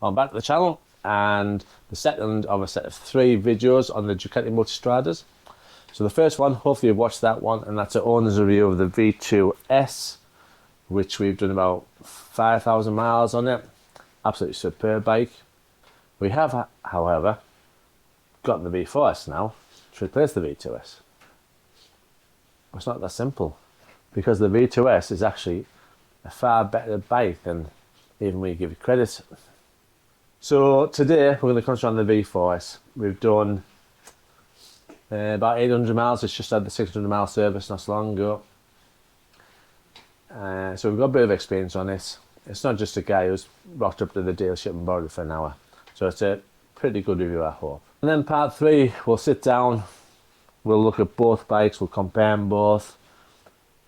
I'm back to the channel, and the second of a set of 3 videos on the Ducati Multistradas. So the first one, hopefully you've watched that one, and that's an owner's review of the V2s, which we've done about 5,000 miles on it. Absolutely superb bike. We have, however, got the V4S now to replace the V2s. It's not that simple, because the V2S is actually a far better bike than even we give it credit. So today we're going to concentrate on the V4S. We've done about 800 miles. It's just had the 600 mile service not so long ago. So we've got a bit of experience on this. It's not just a guy who's rocked up to the dealership and borrowed it for an hour. So it's a pretty good review, I hope. And then part 3, we'll sit down, we'll look at both bikes, we'll compare them both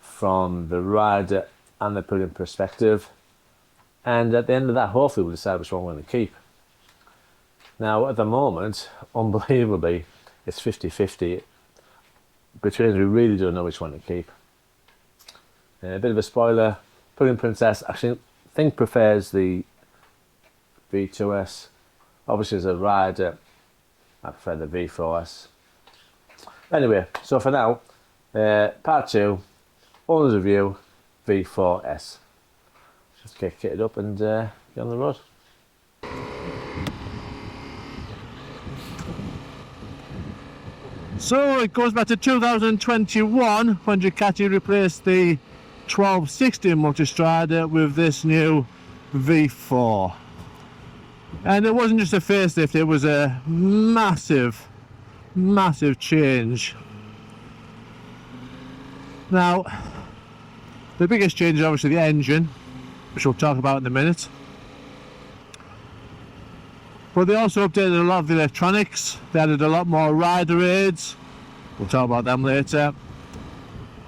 from the rider and the Pillion perspective. And at the end of that, hopefully we'll decide which one we're going to keep. Now, at the moment, unbelievably, it's 50-50. Between us, we really don't know which one to keep. A bit of a spoiler, Pillion Princess actually I think prefers the V2S. Obviously, as a rider, I prefer the V4S. Anyway, so for now, part 2, owner's review, V4S. Just get kitted up and get on the road. So it goes back to 2021 when Ducati replaced the 1260 Multistrada with this new V4. And it wasn't just a facelift, it was a massive change. Now, the biggest change is obviously the engine, which we'll talk about in a minute. But they also updated a lot of the electronics. They added a lot more rider aids. We'll talk about them later.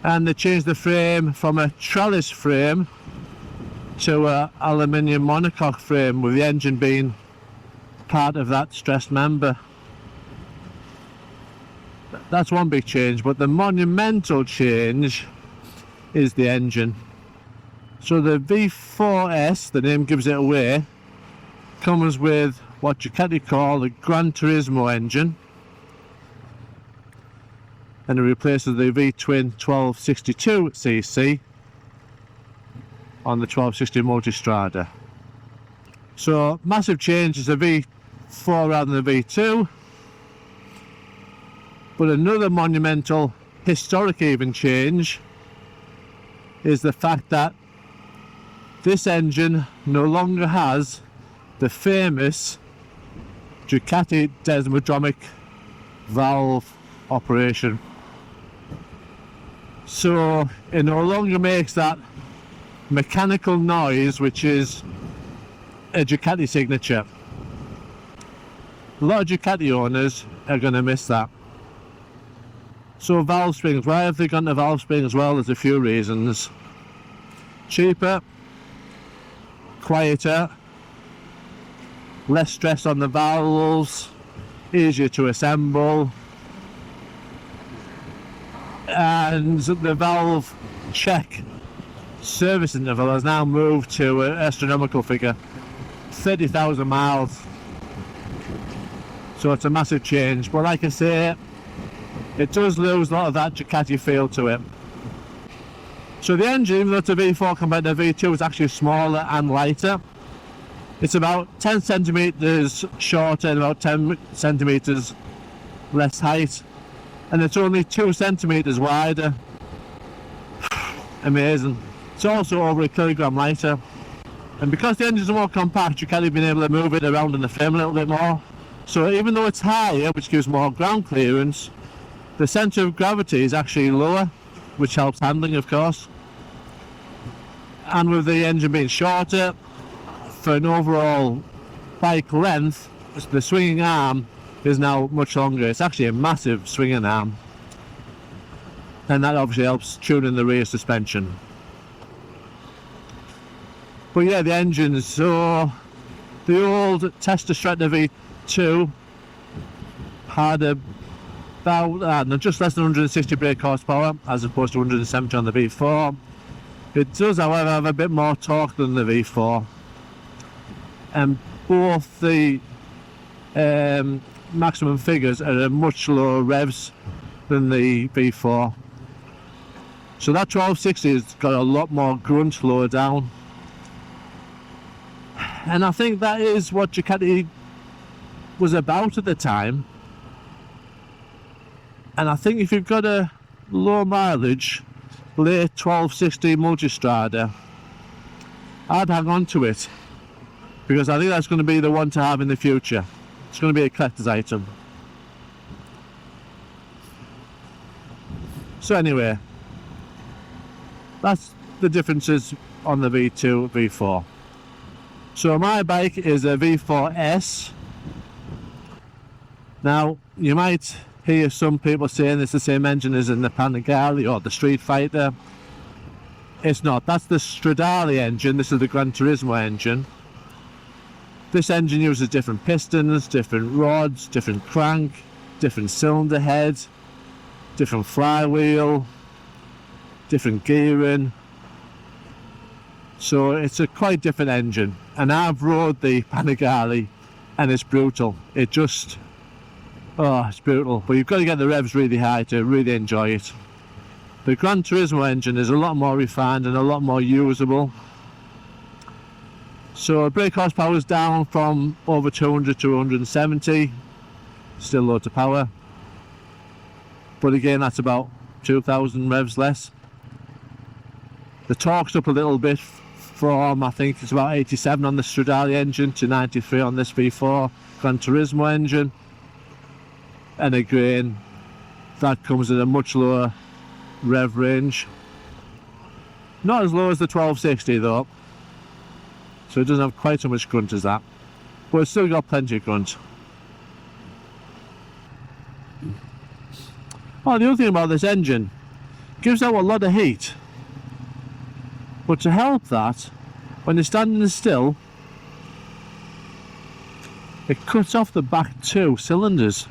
And they changed the frame from a trellis frame to an aluminium monocoque frame, with the engine being part of that stressed member. That's one big change, but the monumental change is the engine. So the V4S, the name gives it away, comes with what Ducati call the Granturismo engine, and it replaces the V-twin 1262cc on the 1260 Multistrada. So massive change, is a V4 rather than the V2. But another monumental, historic even change is the fact that this engine no longer has the famous Ducati Desmodromic valve operation. So it no longer makes that mechanical noise, which is a Ducati signature. A lot of Ducati owners are going to miss that. So valve springs, why have they gone to valve springs? Well, there's a few reasons. Cheaper, quieter, less stress on the valves, easier to assemble, and the valve check service interval has now moved to an astronomical figure, 30,000 miles. So it's a massive change, but like I say, it does lose a lot of that Ducati feel to it. So the engine, even though it's a V4 compared to a V2, is actually smaller and lighter. It's about 10 centimetres shorter and about 10 centimetres less height. And it's only 2 centimetres wider. Amazing. It's also over a kilogram lighter. And because the engines are more compact, Ducati have been able to move it around in the frame a little bit more. So even though it's higher, which gives more ground clearance, the centre of gravity is actually lower, which helps handling, of course. And with the engine being shorter, for an overall bike length, the swinging arm is now much longer. It's actually a massive swinging arm, and that obviously helps tune in the rear suspension. But yeah, the engines, so the old Strada V2 had about just less than 160 brake horsepower as opposed to 170 on the V4. It does, however, have a bit more torque than the V4. And both the maximum figures are at much lower revs than the V4. So that 1260 has got a lot more grunt lower down. And I think that is what Ducati was about at the time. And I think if you've got a low mileage, late 1260 Multistrada, I'd hang on to it. Because I think that's going to be the one to have in the future. It's going to be a collector's item. So anyway, that's the differences on the V2, V4. So my bike is a V4S. Now, you might hear some people saying it's the same engine as in the Pannier or the Street Fighter. It's not. That's the Stradale engine. This is the Granturismo engine. This engine uses different pistons, different rods, different crank, different cylinder head, different flywheel, different gearing. So it's a quite different engine. And I've rode the Pannier and it's brutal. It just, oh, it's brutal. But you've got to get the revs really high to really enjoy it. The Granturismo engine is a lot more refined and a lot more usable. So brake horsepower is down from over 200 to 170, still loads of power. But again, that's about 2,000 revs less. The torque's up a little bit from, I think it's about 87 on the Stradale engine to 93 on this V4 Granturismo engine. And again, that comes at a much lower rev range. Not as low as the 1260 though. So it doesn't have quite so much grunt as that, but it's still got plenty of grunt. Oh, the other thing about this engine, it gives out a lot of heat, but to help that, when you're standing still, it cuts off the back two cylinders,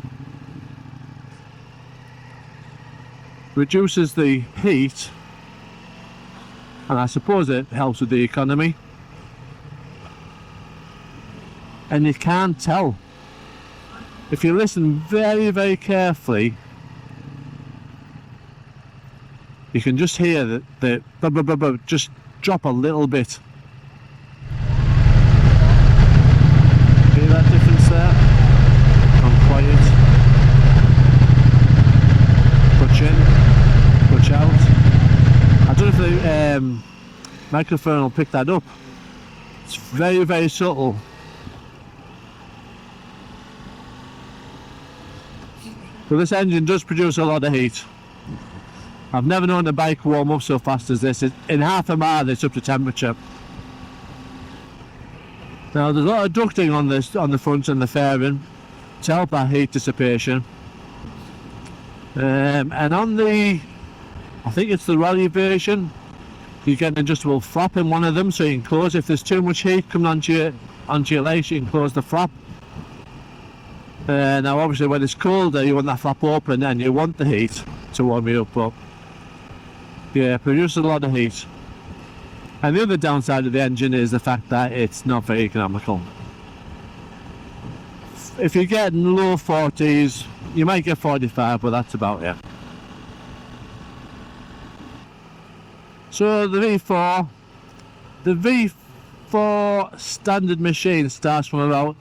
reduces the heat, and I suppose it helps with the economy. And you can't tell. If you listen very, very carefully, you can just hear the blah, blah, blah, blah, just drop a little bit. Hear that difference there? From quiet, push in, push out. I don't know if the microphone will pick that up. It's very, very subtle. So this engine does produce a lot of heat. I've never known a bike warm up so fast as this. In half a mile it's up to temperature. Now there's a lot of ducting on this, on the front and the fairing to help that heat dissipation. And on the, I think it's the rally version, you get an adjustable flap in one of them so you can close. If there's too much heat coming onto your legs, you can close the flap. Now obviously when it's colder you want that flap open and you want the heat to warm you up, but yeah, it produces a lot of heat. And the other downside of the engine is the fact that it's not very economical. If you're getting low 40s, you might get 45, but that's about it. So the V4 standard machine starts from about,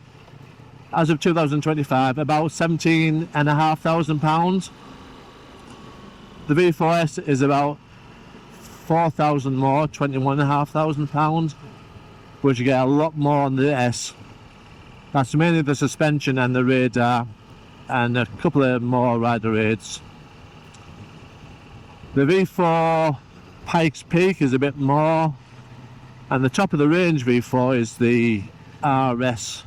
as of 2025, about £17,500. The V4S is about 4,000 more, £21,500, but you get a lot more on the S. That's mainly the suspension and the radar, and a couple of more rider aids. The V4 Pikes Peak is a bit more, and the top of the range V4 is the RS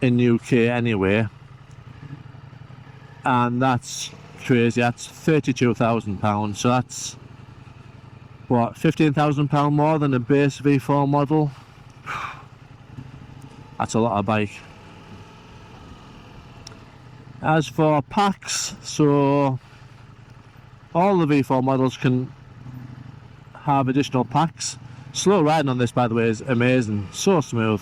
in UK anyway, and that's crazy. That's £32,000, so that's what, £15,000 more than a base V4 model. That's a lot of bike. As for packs, so all the V4 models can have additional packs. Slow riding on this, by the way, is amazing, so smooth.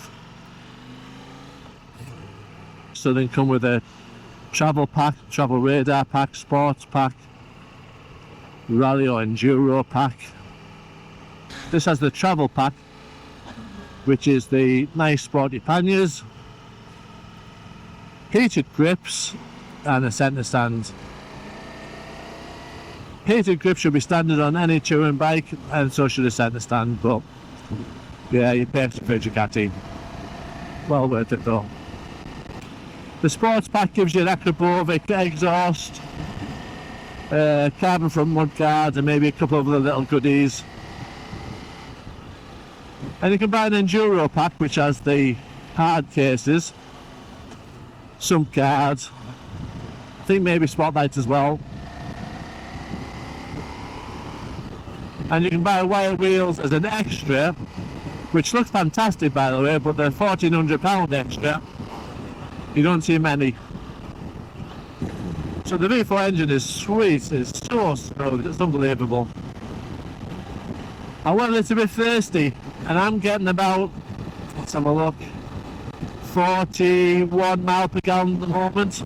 so they come with a travel pack, travel radar pack, sports pack, rally or enduro pack. This has the travel pack, which is the nice sporty panniers, heated grips and a centre stand. Heated grips should be standard on any touring bike, and so should a centre stand, but yeah, you pay extra for Ducati. Well worth it though. The sports pack gives you an Acrobovic exhaust, carbon front mud guards, and maybe a couple of other little goodies. And you can buy an enduro pack which has the hard cases, some cards, I think maybe spotlights as well. And you can buy wire wheels as an extra, which looks fantastic by the way, but they're £1,400 extra. You don't see many. So the V4 engine is sweet, it's so smooth, it's unbelievable. I went a little bit thirsty, and I'm getting about, let's have a look, 41 miles per gallon at the moment.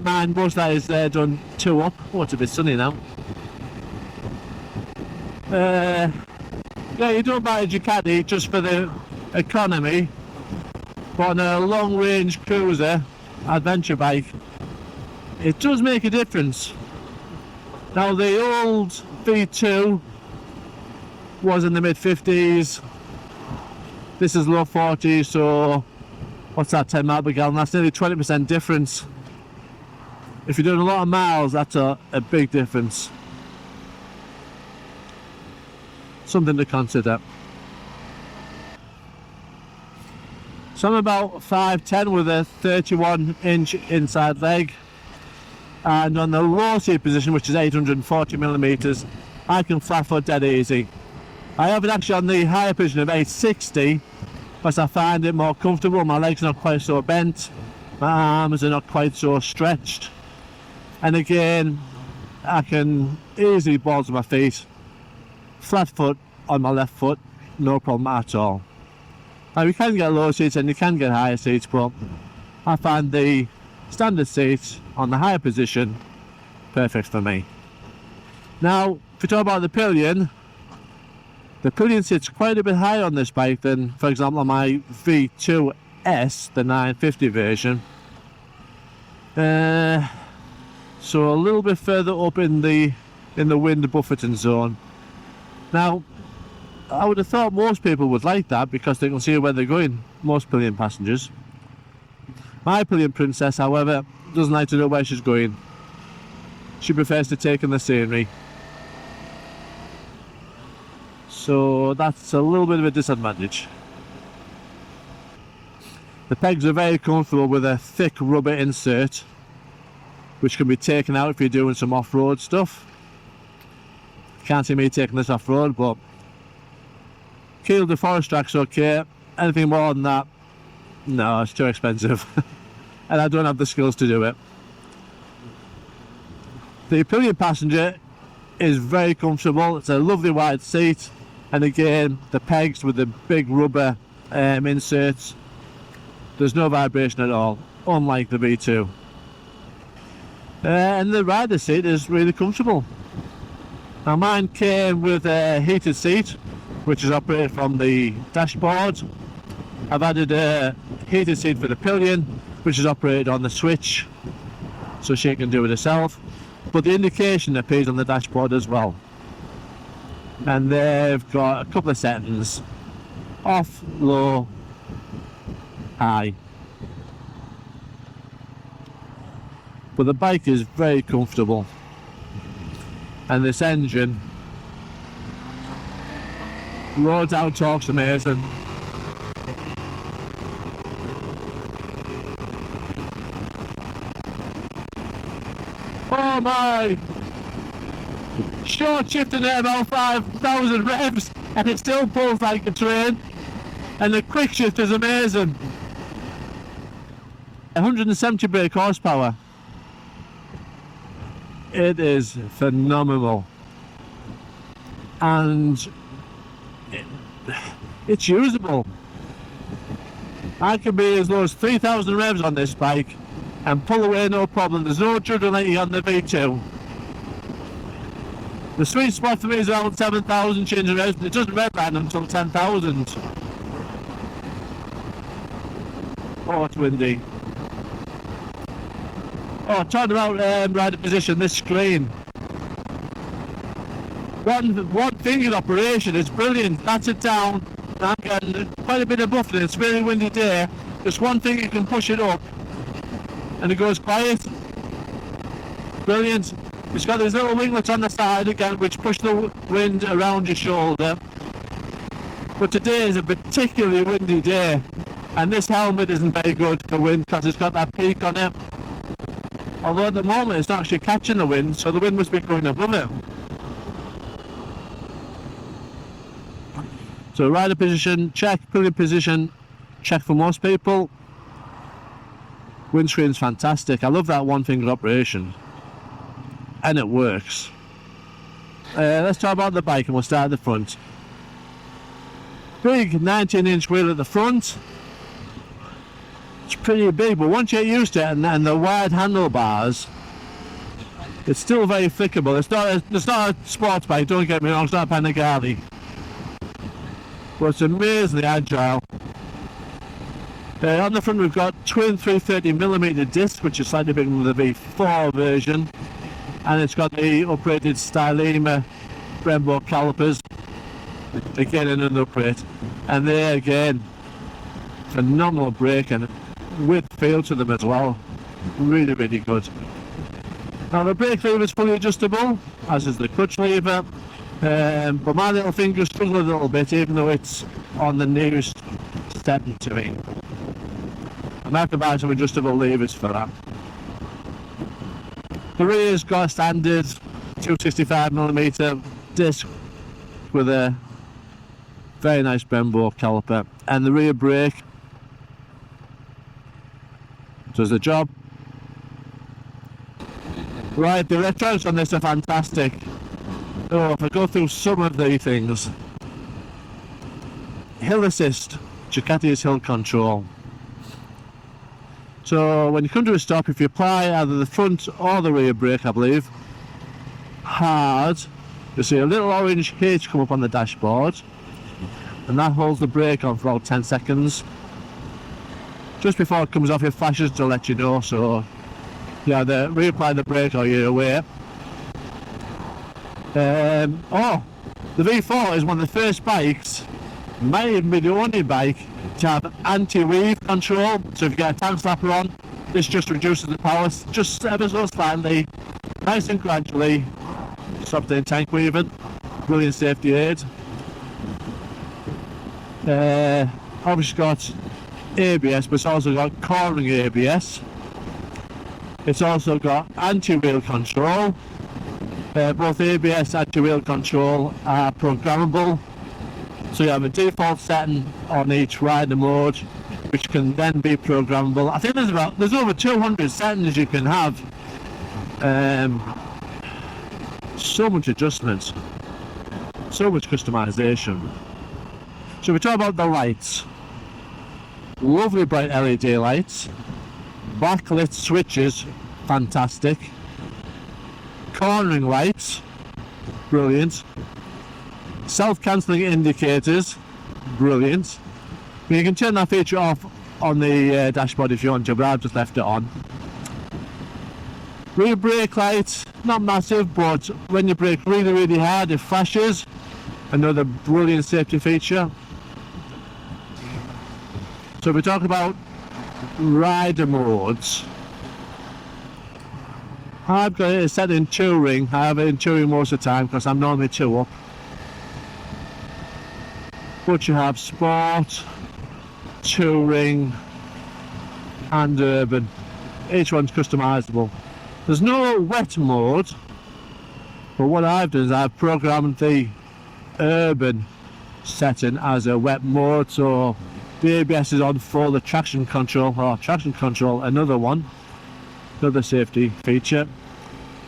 Mine was that is done 2 up. Oh, it's a bit sunny now. Yeah, you don't buy a Ducati just for the economy, but on a long range cruiser, adventure bike, it does make a difference. Now the old V2 was in the mid 50s, this is low 40s, so what's that, 10 miles per gallon, that's nearly 20% difference. If you're doing a lot of miles, that's a big difference. Something to consider. So I'm about 5'10" with a 31-inch inside leg, and on the low seat position, which is 840mm, I can flat foot dead easy. I have it actually on the higher position of 860 because I find it more comfortable. My legs are not quite so bent, my arms are not quite so stretched, and again I can easily balls my feet, flat foot on my left foot, no problem at all. Now you can get low seats and you can get higher seats, but I find the standard seat on the higher position perfect for me. Now if we talk about the Pillion sits quite a bit higher on this bike than, for example, on my V2s, the 950 version. So a little bit further up in the wind buffeting zone. Now I would have thought most people would like that because they can see where they're going, most Pillion passengers. My Pillion princess, however, doesn't like to know where she's going. She prefers to take in the scenery. So that's a little bit of a disadvantage. The pegs are very comfortable with a thick rubber insert, which can be taken out if you're doing some off-road stuff. Can't see me taking this off-road, but Keel to forest track's okay. Anything more than that, no, it's too expensive. And I don't have the skills to do it. The Pillion passenger is very comfortable. It's a lovely wide seat, and again the pegs with the big rubber inserts, there's no vibration at all, unlike the V2. And the rider seat is really comfortable. Now mine came with a heated seat, which is operated from the dashboard. I've added a heated seat for the Pillion, which is operated on the switch, so she can do it herself. But the indication appears on the dashboard as well. And they've got a couple of settings: off, low, high. But the bike is very comfortable, and this engine, low down torque's amazing. Oh my! Short shifting at about 5,000 revs and it still pulls like a train, and the Quickshifter is amazing. 170 brake horsepower. It is phenomenal, and it's usable. I can be as low as 3,000 revs on this bike and pull away no problem. There's no durability on the V2. The sweet spot for me is around 7,000 changing revs, but it doesn't redline until 10,000. Oh, it's windy. Oh, talking about rider position, this screen. One finger operation is brilliant. That's it down. I'm getting quite a bit of buffering. It's a very windy day. Just one finger can push it up and it goes quiet. Brilliant. It's got these little winglets on the side again which push the wind around your shoulder. But today is a particularly windy day and this helmet isn't very good for wind because it's got that peak on it. Although at the moment it's not actually catching the wind, so the wind must be going above it. So rider position, check. Pillion position, check for most people. Windscreen's fantastic. I love that one finger operation. And it works. Let's talk about the bike and we'll start at the front. Big 19-inch wheel at the front. It's pretty big, but once you're used to it and the wide handlebars, it's still very flickable. It's not a sports bike, don't get me wrong, it's not a Pannier. But it's amazingly agile. On the front we've got twin 330mm discs, which is slightly bigger than the V4 version. And it's got the upgraded Stradale Brembo calipers. Again, another upgrade. And there again, phenomenal brake and with feel to them as well. Really, really good. Now the brake lever is fully adjustable, as is the clutch lever. But my little finger struggles a little bit, even though it's on the nearest setting to me. I'm have to buy some adjustable levers for that. The rear's got a standard 265mm disc with a very nice Brembo caliper, and the rear brake does the job. Right, the electronics on this are fantastic. Oh, if I go through some of the things. Hill assist, Ducati's hill control. So when you come to a stop, if you apply either the front or the rear brake, I believe, hard, you'll see a little orange H come up on the dashboard, and that holds the brake on for about 10 seconds. Just before it comes off, it flashes to let you know, so yeah, reapply the brake or you're away. The V4 is one of the first bikes, might even be the only bike, to have anti-weave control. So if you get a tank slapper on, this just reduces the power just ever so slightly, nice and gradually, stops the tank weaving. Brilliant safety aid. Obviously got ABS, but it's also got cornering ABS. It's also got anti-wheel control. Both ABS and anti-wheel control are programmable, so you have a default setting on each rider mode, which can then be programmable. I think there's over 200 settings you can have. So much adjustments, so much customization. So we talk about the lights. Lovely bright LED lights, backlit switches, fantastic. Cornering lights, brilliant. Self-cancelling indicators, brilliant. You can turn that feature off on the dashboard if you want to, but I've just left it on. Rear brake light, not massive, but when you brake really, really hard, it flashes. Another brilliant safety feature. So we're talking about rider modes. I've got it set in touring. I have it in touring most of the time because I'm normally 2 up. But you have sport, touring and urban. Each one's customizable. There's no wet mode, but what I've done is I've programmed the urban setting as a wet mode, so the ABS is on full, the traction control, another one, another safety feature,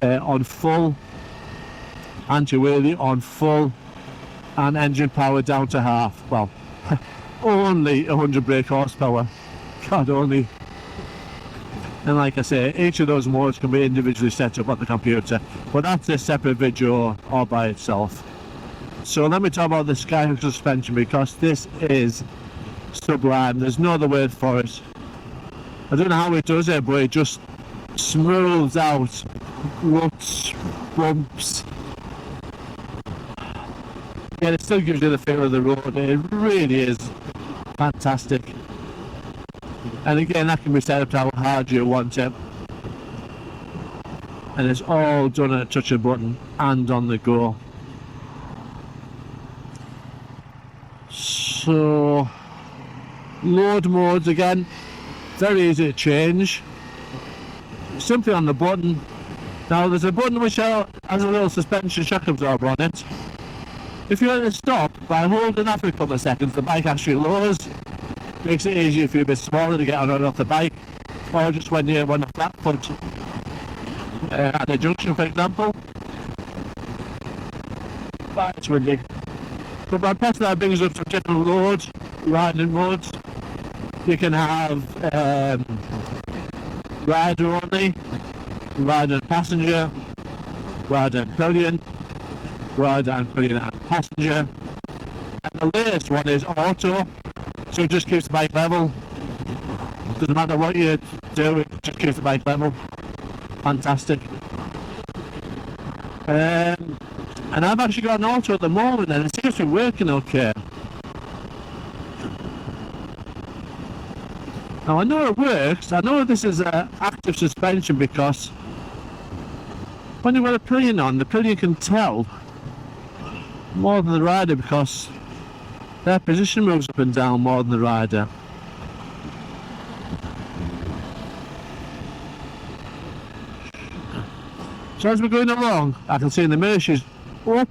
on full, anti-wheelie on full, and engine power down to half. Well, only 100 brake horsepower. God only. And like I say, each of those modes can be individually set up on the computer, but that's a separate video all by itself. So let me talk about the Skyhook suspension, because this is sublime. There's no other word for it. I don't know how it does it, but it just smooths out ruts, bumps. Yeah, it still gives you the feel of the road. It really is fantastic. And again, that can be set up to how hard you want it. And it's all done at a touch of a button and on the go. So, load modes again, very easy to change. Simply on the button. Now there's a button which has a little suspension shock absorber on it. If you want to stop by holding that for a couple of seconds, the bike actually lowers. Makes it easier if you're a bit smaller to get on and off the bike, or just when you're on a flat foot at a junction, for example. But it's windy. But by pressing that, brings up some different loads, riding modes. You can have rider only, rider and passenger, rider and pillion, rider and pillion and passenger. And the latest one is auto. So it just keeps the bike level. Doesn't matter what you do, it just keeps the bike level. Fantastic. And I've actually got an auto at the moment, and it seems to be working okay. Now I know it works. I know this is active suspension, because when you've got a pillion on, the pillion can tell more than the rider, because their position moves up and down more than the rider. So as we're going along, I can see in the mirror she's up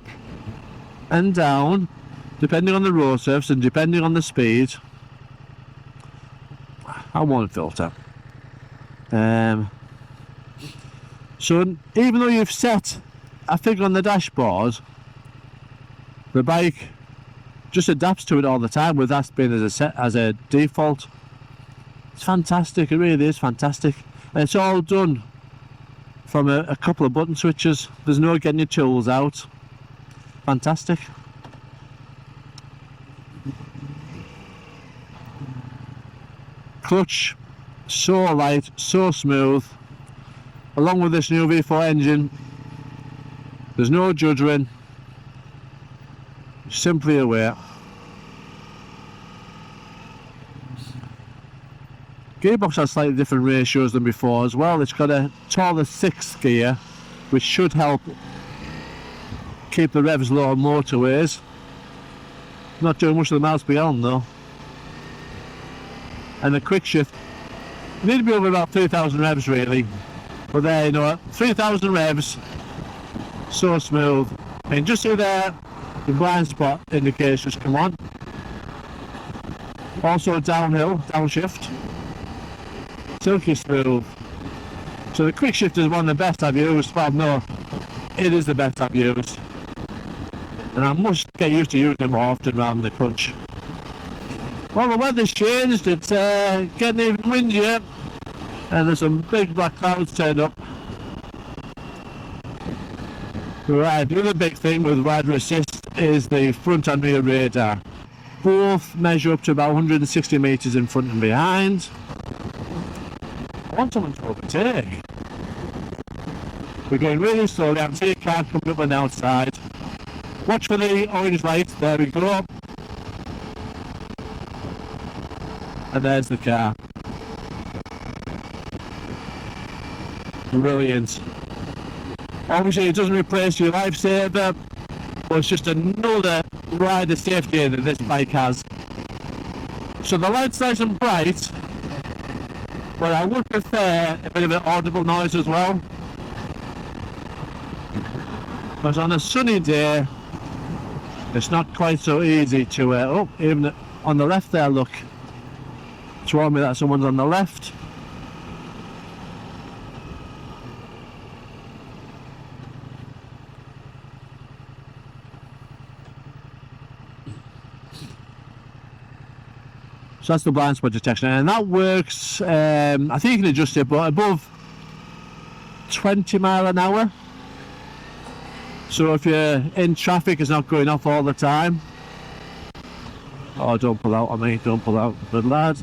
and down, depending on the road surface and depending on the speed. I won't filter. So even though you've set a figure on the dashboard, the bike just adapts to it all the time, with that being as a default. It's fantastic, it really is fantastic. And it's all done from a couple of button switches. There's no getting your tools out. Fantastic. Clutch, so light, so smooth. Along with this new V4 engine, there's no juddering. Simply aware. Gearbox has slightly different ratios than before as well. It's got a taller 6th gear, which should help keep the revs low on motorways. Not doing much of the miles per gallon though. And the Quickshifter, you need to be over about 3,000 revs really. But there, you know, 3,000 revs, so smooth. And just see there, the blind spot indications come on. Also downhill, downshift. Silky smooth. So the Quickshifter is one of the best I've used. Well, no, it is the best I've used. And I must get used to using it more often rather than the clutch. Well, the weather's changed. It's getting even windier. And there's some big black clouds turned up. Right, the other big thing with rider assist is the front and rear radar. Both measure up to about 160 metres in front and behind. I want someone to overtake. We're going really slowly. I can see a car coming up on the outside. Watch for the orange light. There we go. And there's the car. Brilliant. Obviously it doesn't replace your lifesaver, but it's just another rider safety aid that this bike has. So the light's nice and bright, but I would prefer a bit of an audible noise as well. But on a sunny day, it's not quite so easy to, oh, even on the left there, look. It's warning me that someone's on the left. So that's the blind spot detection, and that works, I think you can adjust it, but above 20 mile an hour. So if you're in traffic, it's not going off all the time. Oh, don't pull out on me, don't pull out, good lad.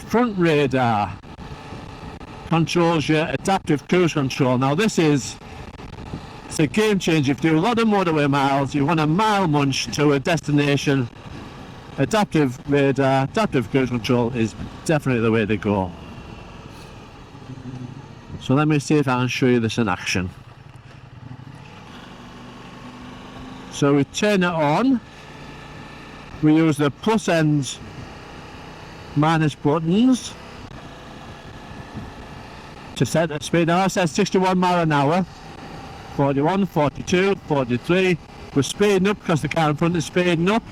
Front radar controls your adaptive cruise control. Now this is, it's a game changer. If you do a lot of motorway miles, you want a mile munch to a destination, adaptive radar, adaptive cruise control is definitely the way to go. So let me see if I can show you this in action. So we turn it on, we use the plus and minus buttons to set the speed. Now I said 61 mile an hour, 41, 42, 43. We're speeding up because the car in front is speeding up.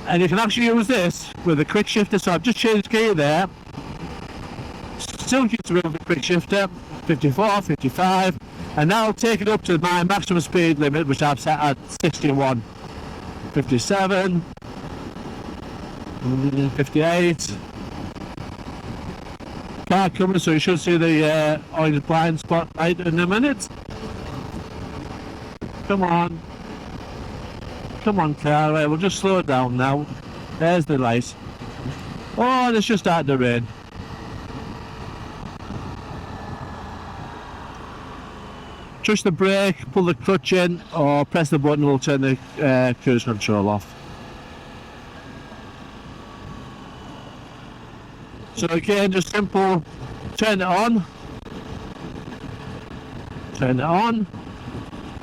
And you can actually use this with the Quickshifter. So I've just changed gear there. Still gets rid of the Quickshifter, 54, 55. And now I'll take it up to my maximum speed limit, which I've set at 61, 57. 58. Car coming, so you should see the orange blind spot light in a minute. Come on. Come on, car. Right, we'll just slow it down now. There's the light. Oh, and it's just started to rain. Touch the brake, pull the clutch in, or press the button, will turn the cruise control off. So again, just simple, turn it on,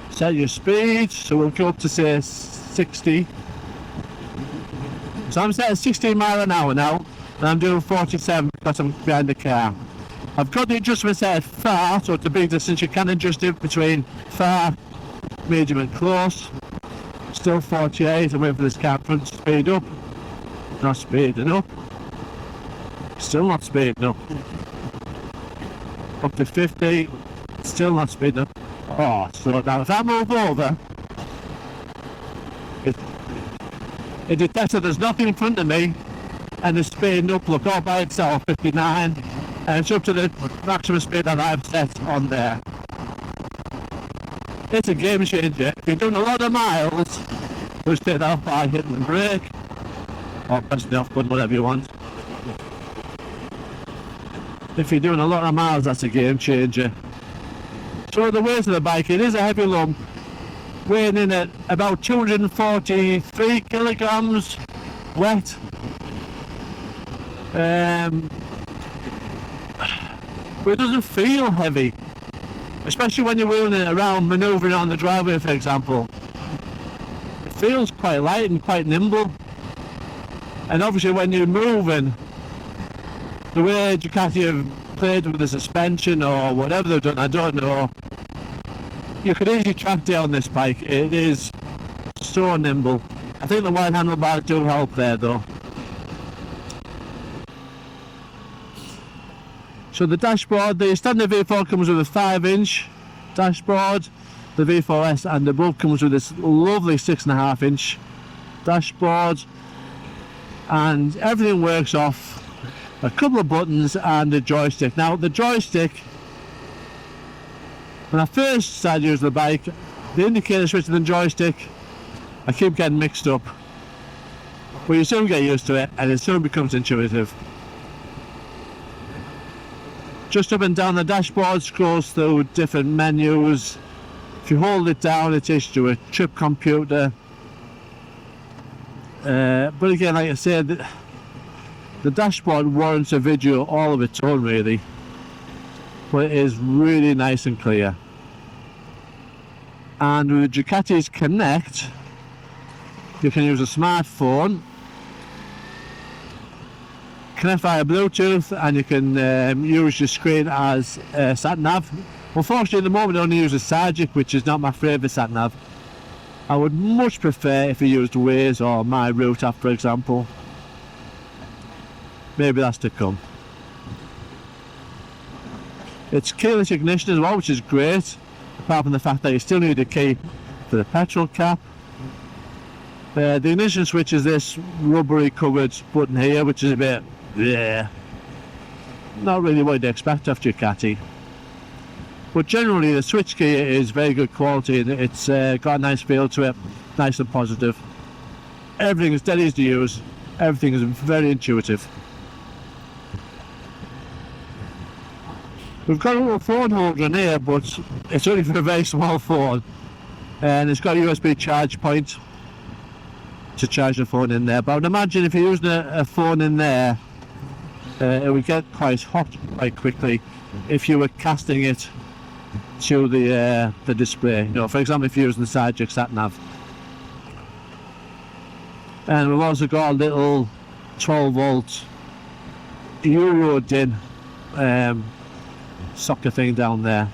set your speed, so we'll go up to say 60. So I'm set at 16 mile an hour now, and I'm doing 47 because I'm behind the car. I've got the adjustment set at far, so it's a big distance, you can adjust it between far, medium and close. Still 48, I'm waiting for this car front to speed up, not speeding up. Still not speeding up. Up to 50, still not speeding up. Oh, slow down. If I move over, it detects that there's nothing in front of me and it's speeding up, look, all by itself, 59, and it's up to the maximum speed that I've set on there. It's a game changer. If you're doing a lot of miles, just take that off by hitting the brake, or pressing the off button, whatever you want. If you're doing a lot of miles, that's a game changer. So the weight of the bike, it is a heavy lump, weighing in at about 243 kilograms wet. But it doesn't feel heavy, especially when you're wheeling it around, manoeuvring on the driveway, for example. It feels quite light and quite nimble. And obviously when you're moving, the way Ducati have played with the suspension or whatever they've done, I don't know. You could easily track down this bike. It is so nimble. I think the wide handlebars do help there though. So the dashboard, the standard V4 comes with a 5-inch dashboard. The V4S and above comes with this lovely 6.5-inch dashboard. And everything works off a couple of buttons and a joystick. Now the joystick, when I first started using the bike, the indicator switch and the joystick, I keep getting mixed up. But you soon get used to it and it soon becomes intuitive. Just up and down the dashboard scrolls through different menus. If you hold it down, it takes you to a trip computer. But again, like I said, the dashboard warrants a video all of its own really, but it is really nice and clear. And with Ducati's Connect, you can use a smartphone, connect via Bluetooth, and you can use your screen as sat nav. Unfortunately at the moment I only use a Sagic, which is not my favourite sat nav. I would much prefer if you used Waze or My Route app, for example. Maybe that's to come. It's keyless ignition as well, which is great, apart from the fact that you still need a key for the petrol cap. The ignition switch is this rubbery covered button here, which is a bit, not really what you'd expect off Ducati. But generally the switch key is very good quality, and it's got a nice feel to it, nice and positive. Everything is dead easy to use, everything is very intuitive. We've got a little phone holder in here, but it's only for a very small phone, and it's got a USB charge point to charge the phone in there. But I would imagine if you're using a phone in there, it would get quite hot quite quickly if you were casting it to the display. You know, for example, if you're using the side jack sat nav. And we've also got a little 12-volt Euro DIN socket thing down there.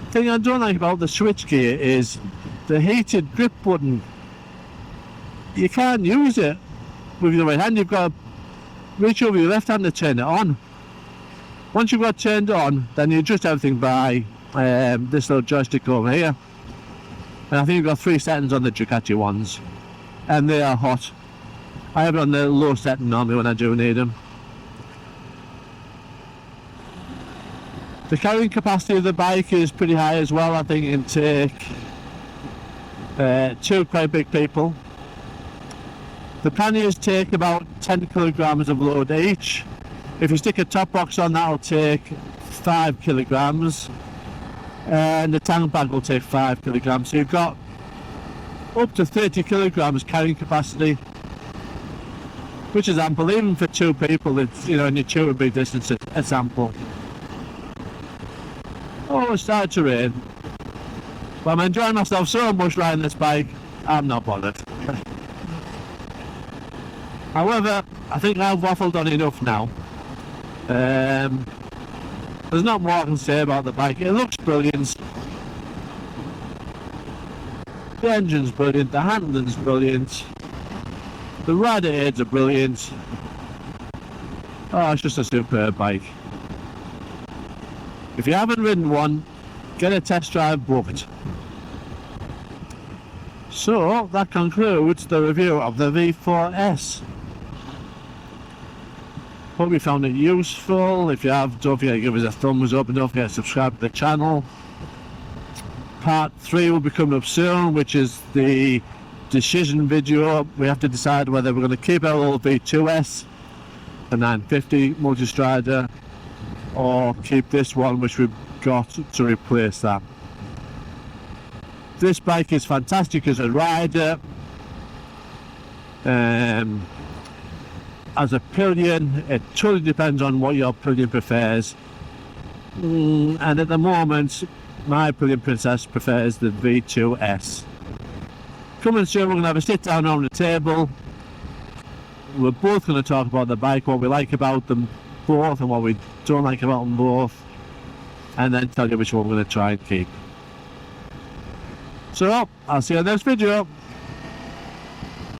The thing I don't like about the switch gear is the heated grip button. You can't use it with your right hand. You've got to reach over your left hand to turn it on. Once you've got it turned on, then you adjust everything by this little joystick over here. And I think you've got 3 settings on the Ducati ones, and they are hot. I have it on the low setting normally when I do need them. The carrying capacity of the bike is pretty high as well. I think it can take 2 quite big people. The panniers take about 10 kilograms of load each. If you stick a top box on, that'll take 5 kilograms, and the tank bag will take 5 kilograms. So you've got up to 30 kilograms carrying capacity, which is ample. Even for 2 people, it's, you know, in your 2 big distance, it's ample. Oh, it's started to rain. But I'm enjoying myself so much riding this bike, I'm not bothered. However, I think I've waffled on enough now. There's not more I can say about the bike. It looks brilliant. The engine's brilliant, the handling's brilliant, the rider aids are brilliant. Oh, it's just a superb bike. If you haven't ridden one, get a test drive booked. So that concludes the review of the V4S. Hope you found it useful. If you have, don't forget to give us a thumbs up, and don't forget to subscribe to the channel. Part 3 will be coming up soon, which is the decision video. We have to decide whether we're going to keep our old V2s, the 950 Multistrada, or keep this one which we've got to replace that. This bike is fantastic as a rider. As a pillion, it totally depends on what your pillion prefers. And at the moment, my pillion princess prefers the V2S. Coming soon, we're going to have a sit down around the table. We're both going to talk about the bike, what we like about them both and what we don't like about them both, and then tell you which one we're going to try and keep. So, I'll see you in the next video.